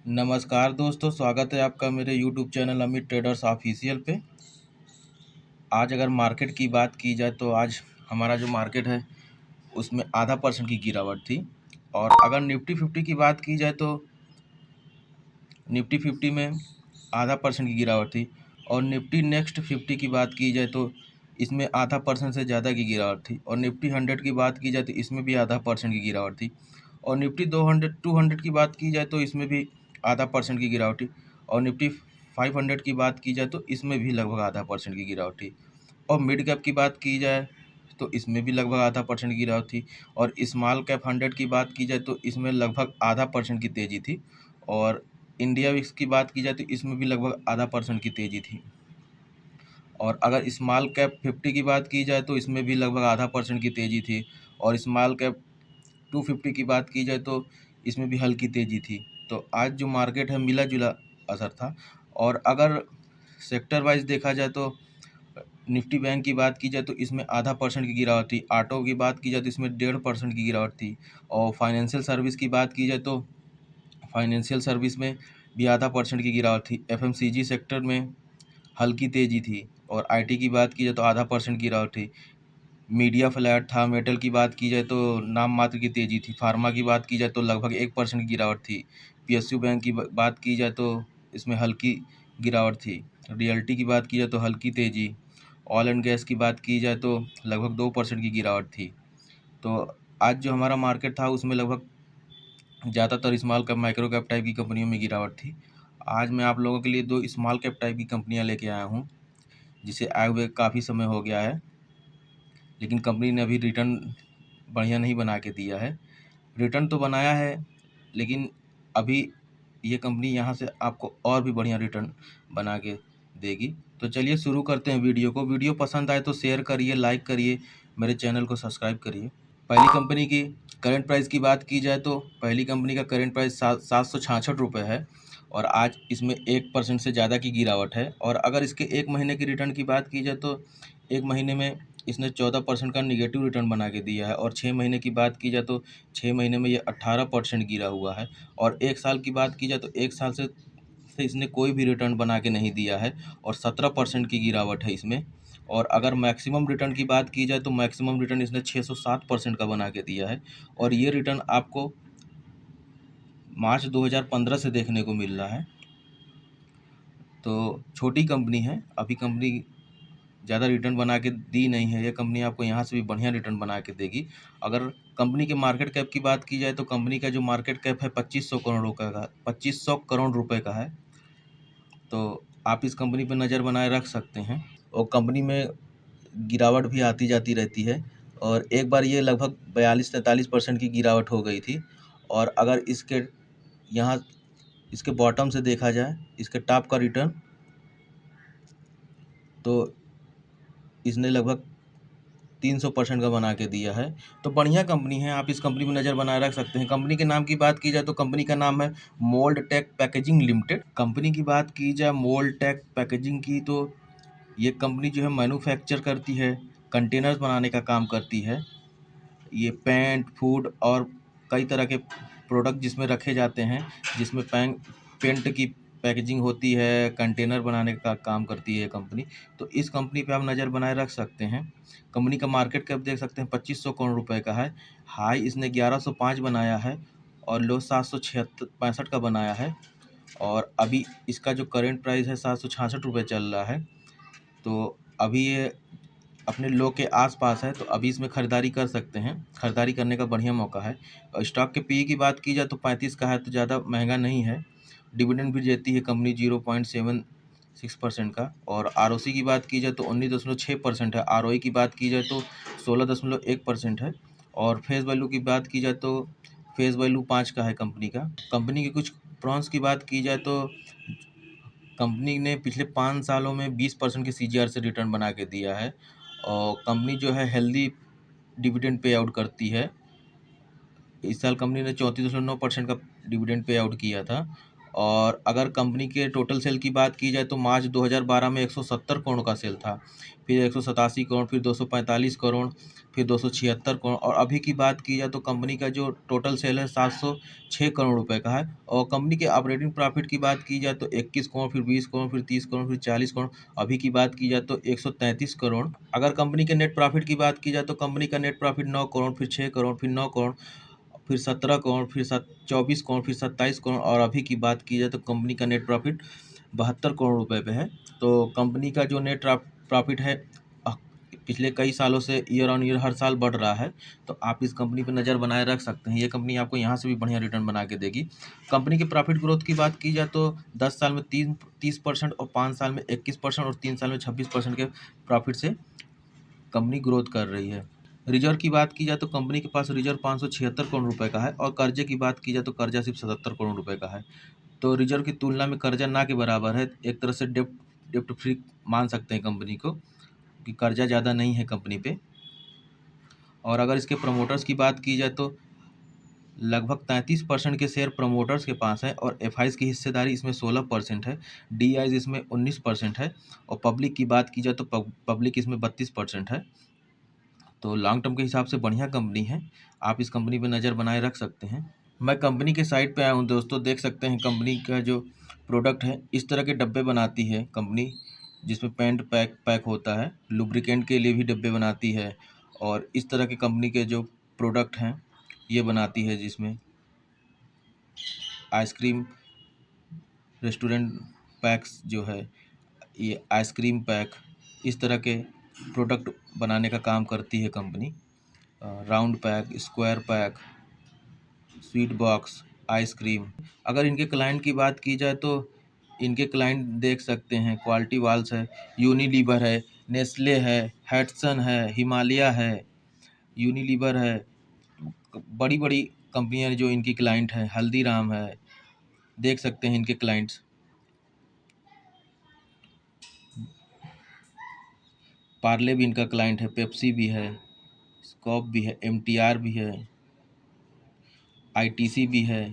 नमस्कार दोस्तों, स्वागत है आपका मेरे YouTube channel Amit traders official पे। आज अगर मार्केट की बात की जाए तो आज हमारा जो मार्केट है उसमें आधा परसेंट की गिरावट थी। और अगर निफ्टी 50 की बात की जाए तो निफ्टी 50 में आधा परसेंट की गिरावट थी। और निफ्टी नेक्स्ट 50 की बात की जाए तो इसमें आधा परसेंट से ज़्यादा की गिरावट थी। और निफ्टी 100 की बात की जाए तो इसमें भी आधा परसेंट की गिरावट थी। और निफ्टी 200 की बात की जाए तो इसमें भी आधा परसेंट की गिरावट थी। और निफ्टी 500 की बात की जाए तो इसमें भी लगभग आधा परसेंट की गिरावट थी। और मिड कैप की बात की जाए तो इसमें भी लगभग आधा परसेंट की गिरावट थी। और स्मॉल कैप 100 की बात की जाए तो इसमें लगभग आधा परसेंट की तेज़ी थी। और इंडिया विक्स की बात की जाए तो इसमें भी लगभग आधा परसेंट की तेज़ी थी। और अगर स्मॉल कैप 50 की बात की जाए तो इसमें भी लगभग आधा परसेंट की तेज़ी थी। और स्मॉल कैप 250 की बात की जाए तो इसमें भी हल्की तेज़ी थी। तो आज जो मार्केट है मिला जुला असर था। और अगर सेक्टर वाइज देखा जाए तो निफ्टी बैंक की बात की जाए तो इसमें आधा परसेंट की गिरावट थी। ऑटो की बात की जाए तो इसमें 1.5% की गिरावट थी। और फाइनेंशियल सर्विस की बात की जाए तो फाइनेंशियल सर्विस में भी आधा परसेंट की गिरावट थी। एफएमसीजी सेक्टर में हल्की तेज़ी थी। और आईटी की बात की जाए तो आधा परसेंट की गिरावट थी। मीडिया फ्लैट था। मेटल की बात की जाए तो नाम मात्र की तेज़ी थी। फार्मा की बात की जाए तो लगभग 1% की गिरावट थी। पीएसयू बैंक की बात की जाए तो इसमें हल्की गिरावट थी। रियल्टी की बात की जाए तो हल्की तेज़ी। ऑयल एंड गैस की बात की जाए तो लगभग 2% की गिरावट थी। तो आज जो हमारा मार्केट था उसमें लगभग ज़्यादातर small cap micro cap type की कंपनियों में गिरावट थी। आज मैं आप लोगों के लिए दो स्मॉल कैप टाइप की कंपनियां लेके आया हूं, जिसे आए हुए काफ़ी समय हो गया है, लेकिन कंपनी ने अभी रिटर्न बढ़िया नहीं बना के दिया है। रिटर्न तो बनाया है, लेकिन अभी ये कंपनी यहाँ से आपको और भी बढ़िया रिटर्न बना के देगी। तो चलिए शुरू करते हैं वीडियो को। वीडियो पसंद आए तो शेयर करिए, लाइक करिए, मेरे चैनल को सब्सक्राइब करिए। पहली कंपनी की करंट प्राइस की बात की जाए तो पहली कंपनी का करंट प्राइस 766 रुपये है। और आज इसमें 1% से ज़्यादा की गिरावट है। और अगर इसके एक महीने की रिटर्न की बात की जाए तो एक महीने में इसने 14% का निगेटिव रिटर्न बना के दिया है। और 6 महीने की बात की जाए तो 6 महीने में ये 18% गिरा हुआ है। और एक साल की बात की जाए तो एक साल से इसने कोई भी रिटर्न बना के नहीं दिया है। और 17% की गिरावट है इसमें। और अगर मैक्सिमम रिटर्न की बात की जाए तो मैक्सिमम रिटर्न इसने 607% का बना के दिया है। और ये रिटर्न आपको मार्च 2015 से देखने को मिल रहा है। तो छोटी कंपनी है, अभी कंपनी ज़्यादा रिटर्न बना के दी नहीं है। ये कंपनी आपको यहाँ से भी बढ़िया रिटर्न बना के देगी। अगर कंपनी के मार्केट कैप की बात की जाए तो कंपनी का जो मार्केट कैप है 2500 करोड़ रुपए का 2500 करोड़ रुपए का है। तो आप इस कंपनी पर नज़र बनाए रख सकते हैं। और कंपनी में गिरावट भी आती जाती रहती है। और एक बार ये लगभग 42-43% की गिरावट हो गई थी। और अगर इसके यहाँ इसके बॉटम से देखा जाए, इसके टॉप का रिटर्न, तो इसने लगभग 300% का बना के दिया है। तो बढ़िया कंपनी है, आप इस कंपनी में नज़र बनाए रख सकते हैं। कंपनी के नाम की बात की जाए तो कंपनी का नाम है mold tech packaging limited. Company की बात की जाए मोल्ड टेक पैकेजिंग की तो ये कंपनी जो है मैन्युफैक्चर करती है, कंटेनर्स बनाने का काम करती है। ये पेंट, फूड और कई तरह के प्रोडक्ट जिसमें रखे जाते हैं, जिसमें पेंट की पैकेजिंग होती है, कंटेनर बनाने का काम करती है कंपनी। तो इस कंपनी पे आप नज़र बनाए रख सकते हैं। कंपनी का मार्केट कैप देख सकते हैं 2500 करोड़ रुपए का है। हाई इसने 1105 बनाया है और लो 765 का बनाया है। और अभी इसका जो करंट प्राइस है 766 रुपये चल रहा है। तो अभी ये अपने लो के आसपास है, तो अभी इसमें ख़रीदारी कर सकते हैं। ख़रीदारी करने का बढ़िया मौका है। और स्टॉक के पीई की बात की जाए तो 35 का है, तो ज़्यादा महंगा नहीं है। डिविडेंड भी देती है कंपनी 0.76% का। और आरओसी की बात की जाए तो 19.6% है। आरओई की बात की जाए तो 16.1% है। और फेस वैल्यू की बात की जाए तो फेस वैल्यू 5 का है कंपनी का। कंपनी की कुछ प्रॉन्स की बात की जाए तो कंपनी ने पिछले 5 सालों में 20% की सीजीआर से रिटर्न बना के दिया है। और कंपनी जो है हेल्दी डिविडेंड पे आउट करती है। इस साल कंपनी ने 34.9% का डिविडेंड पे आउट किया था। और अगर कंपनी के टोटल सेल की बात की जाए तो मार्च 2012 में 170 करोड़ का सेल था, फिर 187 करोड़, फिर 245 करोड़, फिर 276 करोड़, और अभी की बात की जाए तो कंपनी का जो टोटल सेल है 706 करोड़ रुपए का है। और कंपनी के ऑपरेटिंग प्रॉफिट की बात की जाए तो 21 करोड़, फिर 20 करोड़, फिर 30 करोड़, फिर 40 करोड़, अभी की बात की जाए तो 133 करोड़। अगर कंपनी के नेट प्रॉफिट की बात की जाए तो कंपनी का नेट प्रॉफिट 9 करोड़, फिर 6 करोड़, फिर 9 करोड़, फिर 17 करोड़, फिर 24 करोड़, फिर 27 करोड़, और अभी की बात की जाए तो कंपनी का नेट प्रॉफिट 72 करोड़ रुपए पे है। तो कंपनी का जो नेट प्रॉफिट है पिछले कई सालों से ईयर ऑन ईयर हर साल बढ़ रहा है। तो आप इस कंपनी पर नज़र बनाए रख सकते हैं। ये कंपनी आपको यहाँ से भी बढ़िया रिटर्न बना के देगी। कंपनी के प्रॉफिट ग्रोथ की बात की जाए तो 10 साल में 30% और 5 साल में 21% और 3 साल में 26% के प्रॉफिट से कंपनी ग्रोथ कर रही है। रिजर्व की बात की जाए तो कंपनी के पास रिजर्व 576 करोड़ रुपए का है, और कर्जे की बात की जाए तो कर्जा सिर्फ 77 करोड़ रुपए का है। तो रिजर्व की तुलना में कर्जा ना के बराबर है। एक तरह से डेप्ट फ्री मान सकते हैं कंपनी को, कि कर्जा ज़्यादा नहीं है कंपनी पे। और अगर इसके प्रमोटर्स की बात की जाए तो लगभग 33% के शेयर प्रमोटर्स के पास है, और एफआईज की हिस्सेदारी इसमें 16% है, डीआईज इसमें 19% है, और पब्लिक की बात की जाए तो पब्लिक इसमें 32% है। तो लॉन्ग टर्म के हिसाब से बढ़िया कंपनी है। आप इस कंपनी पे नज़र बनाए रख सकते हैं। मैं कंपनी के साइट पे आया हूँ दोस्तों, देख सकते हैं कंपनी का जो प्रोडक्ट है। इस तरह के डब्बे बनाती है कंपनी, जिसमें पेंट पैक होता है। लुब्रिकेंट के लिए भी डब्बे बनाती है, और इस तरह के कंपनी के जो प्रोडक्ट हैं ये बनाती है, जिसमें आइसक्रीम रेस्टोरेंट पैक्स जो है, ये आइसक्रीम पैक, इस तरह के प्रोडक्ट बनाने का काम करती है company. Round pack, square pack, sweet box, ice cream. अगर इनके क्लाइंट की बात की जाए तो इनके क्लाइंट देख सकते हैं, क्वालिटी वाल्स है, यूनिलीवर है, नेस्ले है, हैट्सन है, हिमालय है, यूनिलीवर है। बड़ी बड़ी कंपनियां जो इनकी क्लाइंट हैं, हल्दीराम है, देख सकते हैं इनके क्लाइंट्स। पार्ले भी इनका क्लाइंट है, पेप्सी भी है, स्कॉप भी है, एमटीआर भी है, आईटीसी भी है,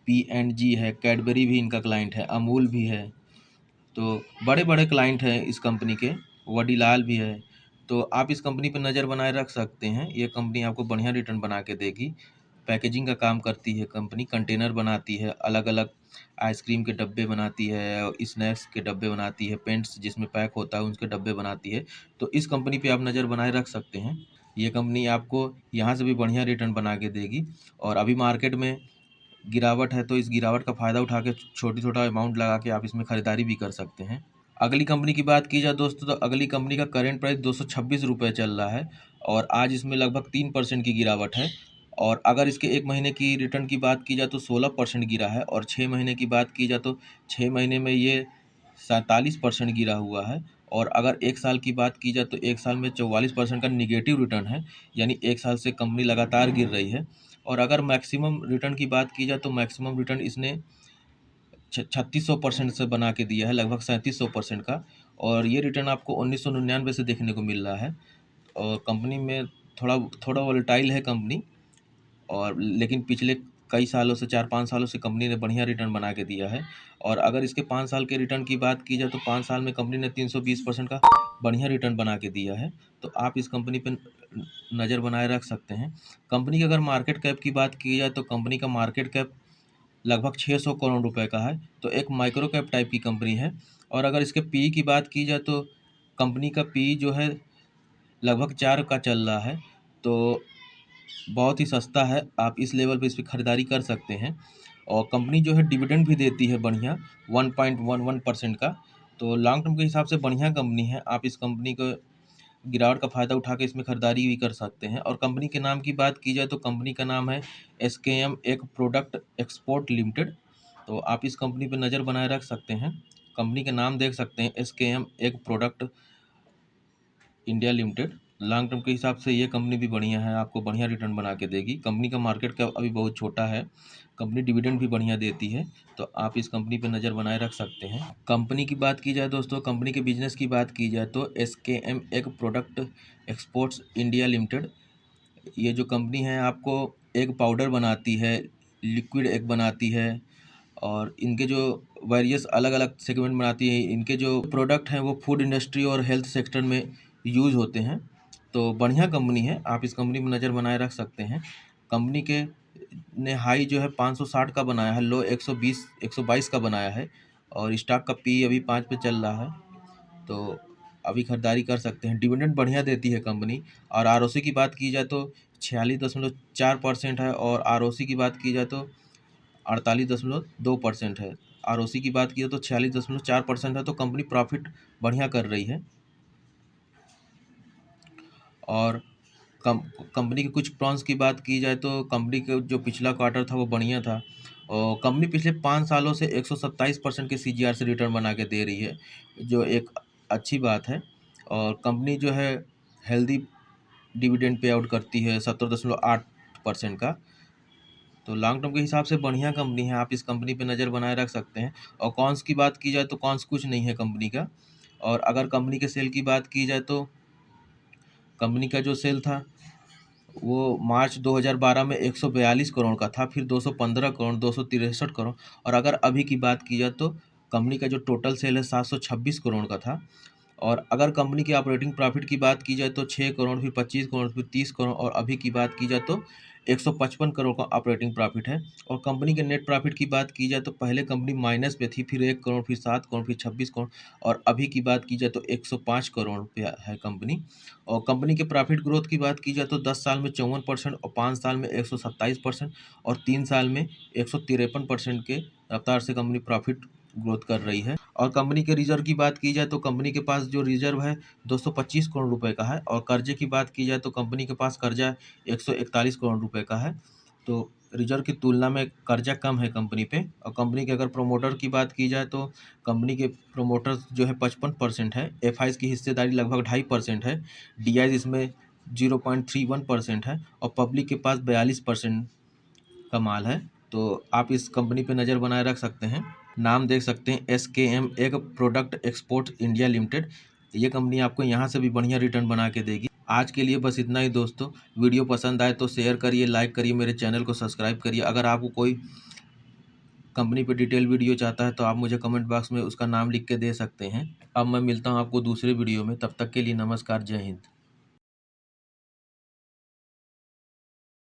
पीएनजी है, कैडबरी भी इनका क्लाइंट है, अमूल भी है। तो बड़े बड़े क्लाइंट हैं इस कंपनी के, वडीलाल भी है। तो आप इस कंपनी पर नज़र बनाए रख सकते हैं। ये कंपनी आपको बढ़िया रिटर्न बना के देगी। पैकेजिंग का काम करती है कंपनी, कंटेनर बनाती है, अलग अलग आइसक्रीम के डब्बे बनाती है, स्नैक्स के डब्बे बनाती है, पेंट्स जिसमें पैक होता है उसके डब्बे बनाती है। तो इस कंपनी पे आप नज़र बनाए रख सकते हैं। ये कंपनी आपको यहाँ से भी बढ़िया रिटर्न बना के देगी। और अभी मार्केट में गिरावट है, तो इस गिरावट का फ़ायदा उठा के छोटा अमाउंट लगा के आप इसमें ख़रीदारी भी कर सकते हैं। अगली कंपनी की बात की जाए दोस्तों, तो अगली कंपनी का करेंट प्राइस 226 रुपये चल रहा है, और आज इसमें लगभग 3% की गिरावट है। और अगर इसके 1 महीने की रिटर्न की बात की जाए तो 16% गिरा है, और 6 महीने की बात की जाए तो 6 महीने में ये 47% गिरा हुआ है। और अगर 1 साल की बात की जाए तो 1 साल में 44% का निगेटिव रिटर्न है, यानी 1 साल से कंपनी लगातार गिर रही है। और अगर मैक्सिमम रिटर्न की बात की जाए तो मैक्सिमम रिटर्न इसने 3600% से बना के दिया है, लगभग 3700% का। और ये रिटर्न आपको 1999 से देखने को मिल रहा है। और कंपनी में थोड़ा थोड़ा वोलेटाइल है कंपनी, और लेकिन पिछले कई सालों से 4-5 सालों से कंपनी ने बढ़िया रिटर्न बना के दिया है। और अगर इसके 5 साल के रिटर्न की बात की जाए तो 5 साल में कंपनी ने 320% का बढ़िया रिटर्न बना के दिया है। तो आप इस कंपनी पे नज़र बनाए रख सकते हैं। कंपनी की अगर मार्केट कैप की बात की जाए तो कंपनी का मार्केट कैप लगभग 600 करोड़ रुपए का है। तो एक माइक्रो कैप टाइप की कंपनी है। और अगर इसके पी की बात की जाए तो कंपनी का पी जो है लगभग 4 का चल रहा है। तो बहुत ही सस्ता है, आप इस लेवल पे इस पर ख़रीदारी कर सकते हैं। और कंपनी जो है डिविडेंड भी देती है बढ़िया, 1.11% का। तो लॉन्ग टर्म के हिसाब से बढ़िया कंपनी है। आप इस कंपनी को गिरावट का फ़ायदा उठा के इसमें ख़रीदारी भी कर सकते हैं। और कंपनी के नाम की बात की जाए तो कंपनी का नाम है SKM egg product export limited. तो आप इस कंपनी पर नज़र बनाए रख सकते हैं। कंपनी का नाम देख सकते हैं, SKM egg product India limited. Long term के हिसाब से ये कंपनी भी बढ़िया है, आपको बढ़िया रिटर्न बना के देगी। कंपनी का मार्केट कैप अभी बहुत छोटा है, कंपनी डिविडेंड भी बढ़िया देती है। तो आप इस कंपनी पे नज़र बनाए रख सकते हैं। कंपनी की बात की जाए दोस्तों, कंपनी के बिजनेस की बात की जाए तो SKM egg product exports India limited, ये जो कंपनी है आपको एग पाउडर बनाती है, लिक्विड एग बनाती है, और इनके जो वेरियस अलग अलग सेगमेंट बनाती है। इनके जो प्रोडक्ट हैं वो फूड इंडस्ट्री और हेल्थ सेक्टर में यूज़ होते हैं। तो बढ़िया कंपनी है, आप इस कंपनी में नज़र बनाए रख सकते हैं। कंपनी के ने हाई जो है 560 का बनाया है, लो 122 का बनाया है और स्टॉक का पी अभी 5 पे चल रहा है, तो अभी खरीदारी कर सकते हैं। डिविडेंड बढ़िया देती है कंपनी। और आरओसी की बात की जाए तो 46.4% है और आरओसी की बात की जाए तो 48.2% है। आरओसी की बात की जाए तो 46.4% है, तो कंपनी प्रॉफिट बढ़िया कर रही है। और कंपनी के कुछ प्रॉन्स की बात की जाए तो कंपनी का जो पिछला क्वार्टर था वो बढ़िया था और कंपनी पिछले 5 सालों से 127% के सीजीआर से रिटर्न बना के दे रही है, जो एक अच्छी बात है। और कंपनी जो है हेल्दी डिविडेंड पे आउट करती है 70.8% का। तो लॉन्ग टर्म के हिसाब से बढ़िया कंपनी है, आप इस कंपनी पे नज़र बनाए रख सकते हैं। और कॉन्स की बात की जाए तो कॉन्स कुछ नहीं है कंपनी का। और अगर कंपनी के सेल की बात की जाए तो कंपनी का जो सेल था वो मार्च 2012 में 142 करोड़ का था, फिर 215 करोड़, 263 करोड़, और अगर अभी की बात की जाए तो कंपनी का जो टोटल सेल है 726 करोड़ का था। और अगर कंपनी की ऑपरेटिंग प्रॉफिट की बात की जाए तो 6 करोड़, फिर 25 करोड़, फिर 30 करोड़, और अभी की बात की जाए तो 155 करोड़ का ऑपरेटिंग प्रॉफिट है। और कंपनी के नेट प्रॉफिट की बात की जाए तो पहले कंपनी माइनस पे थी, फिर 1 करोड़, फिर 7 करोड़, फिर 26 करोड़, और अभी की बात की जाए तो 105 करोड़ पे है कंपनी। और कंपनी के प्रॉफिट ग्रोथ की बात की जाए तो 10 साल में 54% और 5 साल में 127% और 3 साल में 153% के रफ्तार से कंपनी प्रॉफिट ग्रोथ कर रही है। और कंपनी के रिजर्व की बात की जाए तो कंपनी के पास जो रिजर्व है 225 करोड़ रुपए का है। और कर्जे की बात की जाए तो कंपनी के पास कर्जा 141 करोड़ रुपए का है। तो रिजर्व की तुलना में कर्जा कम है कंपनी पे। और कंपनी के अगर प्रोमोटर की बात की जाए तो कंपनी के प्रोमोटर्स जो है 55% है, एफआईज की हिस्सेदारी लगभग 2.5% है, डीआईज इसमें 0.31% है, और पब्लिक के पास 42% का माल है। तो आप इस कंपनी पे नज़र बनाए रख सकते हैं। नाम देख सकते हैं SKM egg product export India limited. ये कंपनी आपको यहाँ से भी बढ़िया रिटर्न बना के देगी। आज के लिए बस इतना ही दोस्तों। वीडियो पसंद आए तो शेयर करिए, लाइक करिए, मेरे चैनल को सब्सक्राइब करिए। अगर आपको कोई कंपनी पे डिटेल वीडियो चाहता है तो आप मुझे कमेंट बॉक्स में उसका नाम लिख के दे सकते हैं। अब मैं मिलता हूँ आपको दूसरे वीडियो में, तब तक के लिए नमस्कार, जय हिंद।